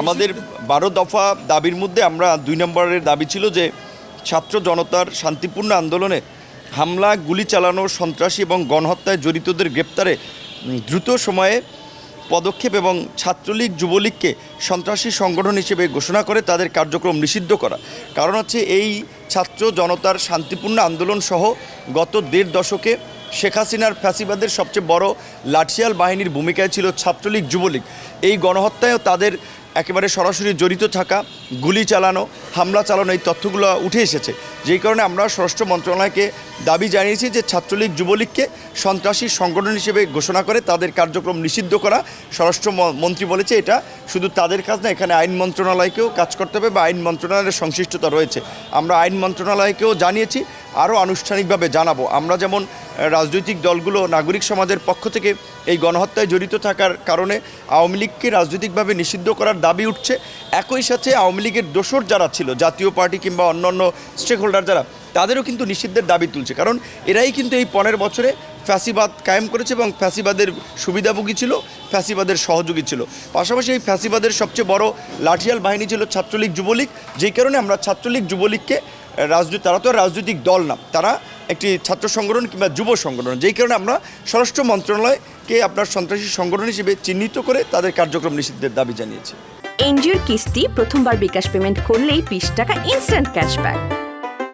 আমাদের 12 দফা দাবির মধ্যে আমরা 2 নম্বরের দাবি ছিল যে ছাত্র জনতার শান্তিপূর্ণ আন্দোলনে হামলা, গুলি চালানো, সন্ত্রাসী এবং গণহত্যায় জড়িতদের গ্রেপ্তারে দ্রুত সময়ে পদক্ষেপ এবং ছাত্রলীগ যুবলীগকে সন্ত্রাসী সংগঠন হিসেবে ঘোষণা করে তাদের কার্যক্রম নিষিদ্ধ করা। কারণ হচ্ছে এই ছাত্র জনতার শান্তিপূর্ণ আন্দোলন সহ গত 1.5 দশকে শেখ হাসিনার ফ্যাসিবাদের সবচেয়ে বড় লাঠিয়াল বাহিনীর ভূমিকায় ছিল ছাত্রলীগ যুবলীগ। এই গণহত্যায়ও তাদের একেবারে সরাসরি জড়িত থাকা, গুলি চালানো, হামলা চালানো এই তথ্যগুলো উঠে এসেছে। যেই কারণে আমরা স্বরাষ্ট্র মন্ত্রণালয়কে দাবি জানিয়েছি যে ছাত্রলীগ যুবলীগকে সন্ত্রাসী সংগঠন হিসেবে ঘোষণা করে তাদের কার্যক্রম নিষিদ্ধ করা। স্বরাষ্ট্র মন্ত্রী বলেছে এটা শুধু তাদের কাজ না, এখানে আইন মন্ত্রণালয়কেও কাজ করতে হবে বা আইন মন্ত্রণালয়ের সংশ্লিষ্টতা রয়েছে। আমরা আইন মন্ত্রণালয়কেও জানিয়েছি, আরও আনুষ্ঠানিকভাবে জানাবো। আমরা যেমন রাজনৈতিক দলগুলো নাগরিক সমাজের পক্ষ থেকে এই গণহত্যায় জড়িত থাকার কারণে আওয়ামী লীগকে রাজনৈতিকভাবে নিষিদ্ধ করার দাবি উঠছে, একই সাথে আওয়ামী লীগের দোসর যারা ছিল, জাতীয় পার্টি কিংবা অন্যান্য স্টেক হোল্ডার যারা, তাদেরও কিন্তু নিষিদ্ধের দাবি তুলছে। কারণ এরাই কিন্তু এই 15 বছরে ফ্যাসিবাদ কায়েম করেছে এবং ফ্যাসিবাদের সুবিধাভোগী ছিল, ফ্যাসিবাদের সহযোগী ছিল। পাশাপাশি এই ফ্যাসিবাদের সবচেয়ে বড় লাঠিয়াল বাহিনী ছিল ছাত্রলীগ যুবলীগ। যেই কারণে আমরা ছাত্রলীগ যুবলীগকে তারা তো রাজনৈতিক দল না, তারা একটি ছাত্র সংগঠন কিংবা যুব সংগঠন। যেই কারণে আমরা স্বরাষ্ট্র মন্ত্রণালয়কে আপনার সন্ত্রাসী সংগঠন হিসেবে চিহ্নিত করে তাদের কার্যক্রম নিষিদ্ধের দাবি জানিয়েছি। এনজিওর কিস্তি প্রথমবার বিকাশ পেমেন্ট করলেই 20 টাকা ইনস্ট্যান্ট ক্যাশব্যাক।